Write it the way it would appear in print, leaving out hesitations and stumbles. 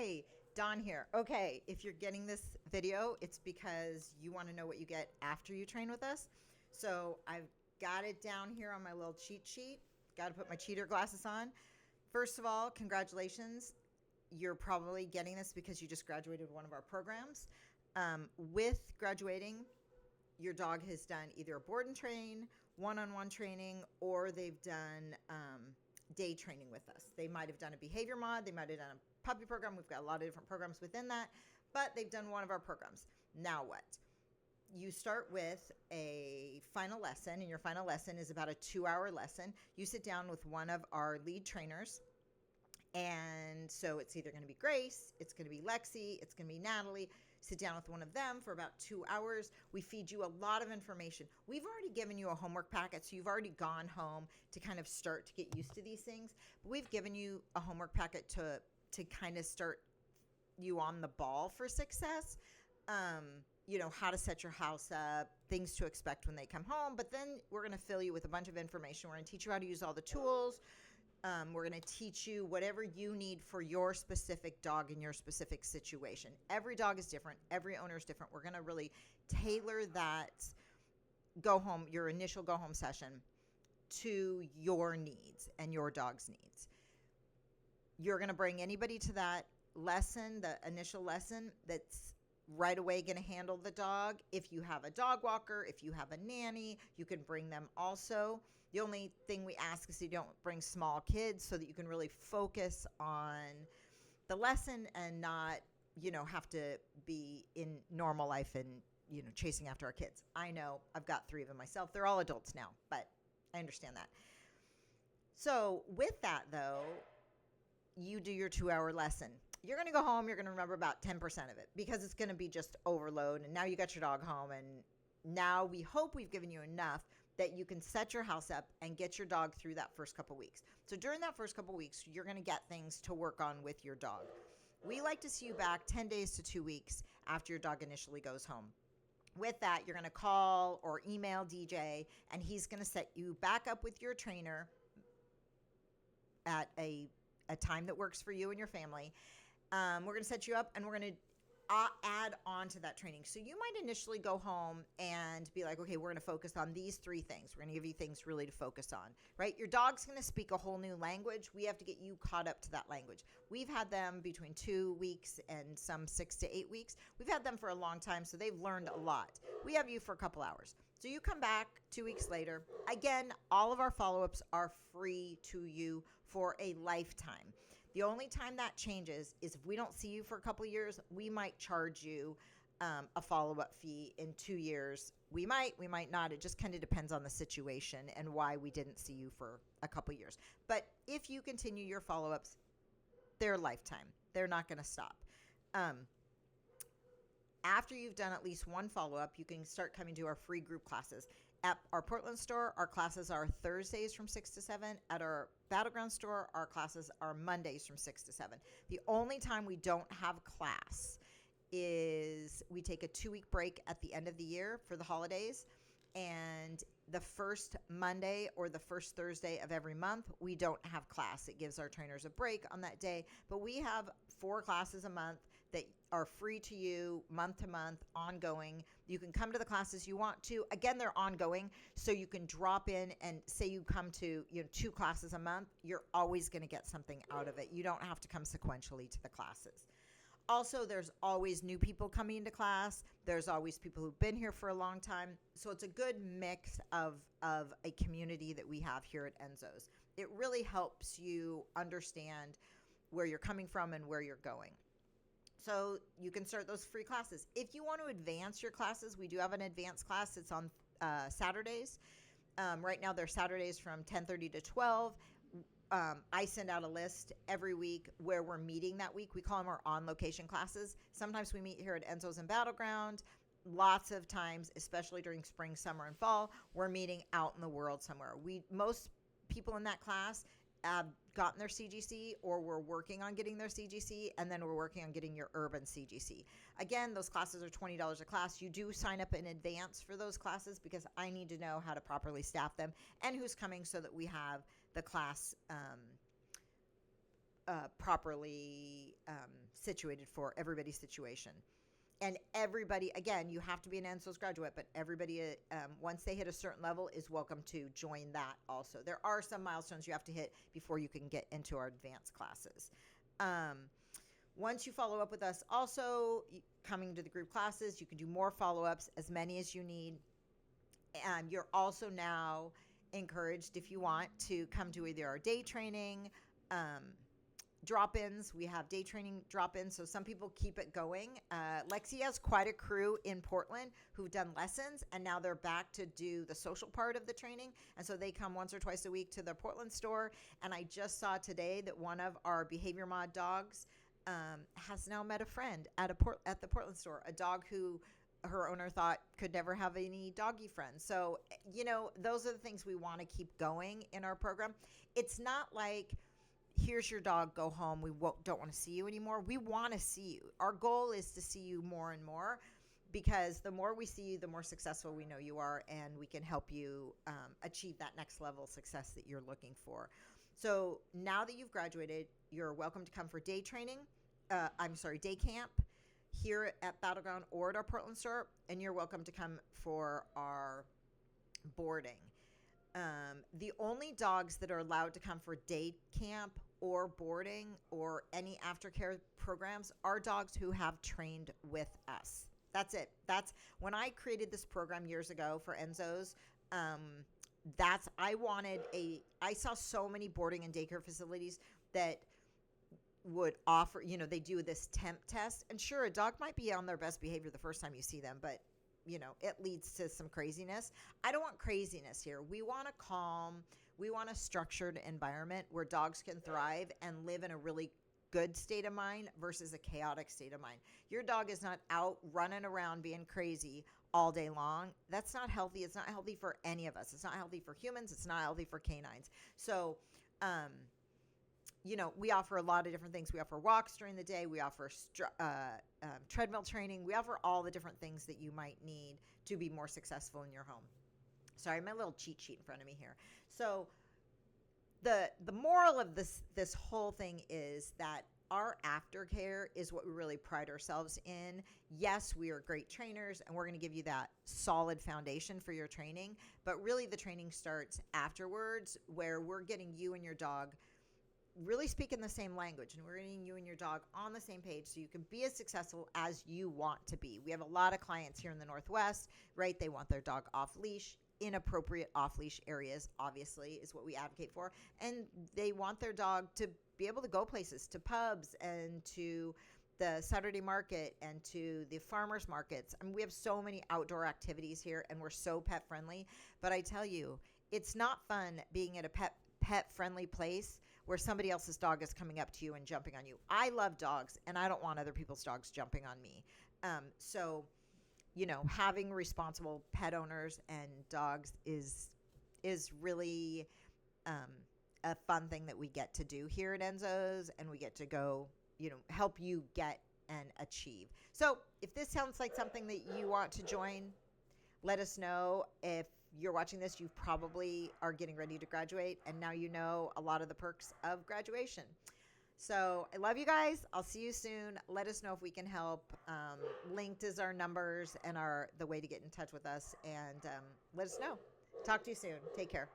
Hi, Dawn here. Okay, if you're getting this video, it's because you want to know what you get after you train with us. So I've got it down here on my little cheat sheet. Got to put my cheater glasses on. First of all, congratulations. You're probably getting this because you just graduated one of our programs. With graduating, your dog has done either a board and train, one-on-one training, or they've done day training with us. They might have done a behavior mod, they might have done a puppy program. We've got a lot of different programs within that, but they've done one of our programs. Now what? You start with a final lesson, and your final lesson is about a 2-hour lesson. You sit down with one of our lead trainers, and so it's either going to be Grace, it's going to be Lexi, it's going to be Natalie. Sit down with one of them for about 2 hours. We feed you a lot of information. We've already given you a homework packet, so you've already gone home to kind of start to get used to these things. But we've given you a homework packet to kind of start you on the ball for success. How to set your house up, things to expect when they come home. But then we're going to fill you with a bunch of information. We're going to teach you how to use all the tools. We're going to teach you whatever you need for your specific dog in your specific situation. Every dog is different. Every owner is different. We're going to really tailor that your initial go home session to your needs and your dog's needs. You're going to bring anybody to that lesson, the initial lesson, that's right away going to handle the dog. If you have a dog walker, if you have a nanny, you can bring them also. The only thing we ask is you don't bring small kids so that you can really focus on the lesson and not, have to be in normal life and, chasing after our kids. I know I've got 3 of them myself. They're all adults now, but I understand that. So with that though, you do your 2-hour lesson. You're going to go home, you're going to remember about 10% of it because it's going to be just overload. And now you got your dog home, and now we hope we've given you enough that you can set your house up and get your dog through that first couple weeks. So during that first couple weeks, you're going to get things to work on with your dog. We like to see you back 10 days to 2 weeks after your dog initially goes home. With that, you're going to call or email DJ, and he's going to set you back up with your trainer at a time that works for you and your family. We're going to set you up, and we're going to add on to that training. So you might initially go home and be like, okay, we're going to focus on these 3 things. We're going to give you things really to focus on, right? Your dog's going to speak a whole new language. We have to get you caught up to that language. We've had them between 2 weeks and some 6 to 8 weeks. We've had them for a long time, so they've learned a lot. We have you for a couple hours. So you come back 2 weeks later. Again, all of our follow-ups are free to you for a lifetime. The only time that changes is if we don't see you for a couple of years, we might charge you a follow-up fee in 2 years. We might not. It just kind of depends on the situation and why we didn't see you for a couple of years. But if you continue your follow-ups, they're lifetime. They're not going to stop. After you've done at least one follow-up, you can start coming to our free group classes. At our Portland store, our classes are Thursdays from 6 to 7. At our Battleground store, our classes are Mondays from 6 to 7. The only time we don't have class is we take a 2-week break at the end of the year for the holidays. And the first Monday or the first Thursday of every month, we don't have class. It gives our trainers a break on that day. But we have 4 classes a month that are free to you, month to month, ongoing. You can come to the classes you want to. Again, they're ongoing, so you can drop in and say you come to 2 classes a month. You're always going to get something out of it. You don't have to come sequentially to the classes. Also, there's always new people coming into class. There's always people who've been here for a long time. So it's a good mix of a community that we have here at Enzo's. It really helps you understand where you're coming from and where you're going. So you can start those free classes. If you want to advance your classes, we do have an advanced class. It's on Saturdays. Right now, they're Saturdays from 10:30 to 12. I send out a list every week where we're meeting that week. We call them our on-location classes. Sometimes we meet here at Enzo's and Battleground. Lots of times, especially during spring, summer, and fall, we're meeting out in the world somewhere. Most people in that class have gotten their CGC, or we're working on getting their CGC, and then we're working on getting your urban CGC. Again, those classes are $20 a class. You do sign up in advance for those classes because I need to know how to properly staff them and who's coming so that we have the class properly situated for everybody's situation. And everybody, again, you have to be an Enzo's graduate, but everybody, once they hit a certain level, is welcome to join that also. There are some milestones you have to hit before you can get into our advanced classes. Once you follow up with us, also coming to the group classes, you can do more follow-ups, as many as you need. You're also now encouraged, if you want, to come to either our day training, drop-ins. We have day training drop-ins, so some people keep it going. Lexi has quite a crew in Portland who've done lessons, and now they're back to do the social part of the training, and so they come once or twice a week to the Portland store. And I just saw today that one of our behavior mod dogs has now met a friend at the Portland store, a dog who her owner thought could never have any doggy friends. So, those are the things we want to keep going in our program. It's not like, here's your dog, go home, we don't want to see you anymore. We want to see you. Our goal is to see you more and more, because the more we see you, the more successful we know you are, and we can help you achieve that next level of success that you're looking for. So now that you've graduated, you're welcome to come for day camp here at Battleground or at our Portland store, and you're welcome to come for our boarding. The only dogs that are allowed to come for day camp or boarding or any aftercare programs are dogs who have trained with us. That's it. That's when I created this program years ago for Enzo's. I saw so many boarding and daycare facilities that would offer, they do this temp test, and sure, a dog might be on their best behavior the first time you see them, but it leads to some craziness. I don't want craziness here. We want a calm, we want a structured environment where dogs can thrive and live in a really good state of mind versus a chaotic state of mind. Your dog is not out running around being crazy all day long. That's not healthy. It's not healthy for any of us. It's not healthy for humans. It's not healthy for canines. So, we offer a lot of different things. We offer walks during the day. We offer treadmill training. We offer all the different things that you might need to be more successful in your home. Sorry, my little cheat sheet in front of me here. So the moral of this whole thing is that our aftercare is what we really pride ourselves in. Yes, we are great trainers, and we're going to give you that solid foundation for your training. But really, the training starts afterwards, where we're getting you and your dog really speaking the same language, and we're getting you and your dog on the same page so you can be as successful as you want to be. We have a lot of clients here in the Northwest, right? They want their dog off leash. Inappropriate off leash areas, obviously, is what we advocate for. And they want their dog to be able to go places, to pubs and to the Saturday market and to the farmers markets. I mean, we have so many outdoor activities here, and we're so pet friendly. But I tell you, it's not fun being at a pet friendly place where somebody else's dog is coming up to you and jumping on you. I love dogs, and I don't want other people's dogs jumping on me. So having responsible pet owners and dogs is really a fun thing that we get to do here at Enzo's, and we get to go, help you get and achieve. So if this sounds like something that you want to join, let us know. If you're watching this, you probably are getting ready to graduate, and now you know a lot of the perks of graduation. So I love you guys. I'll see you soon. Let us know if we can help. Linked is our numbers and the way to get in touch with us, and let us know. Talk to you soon. Take care.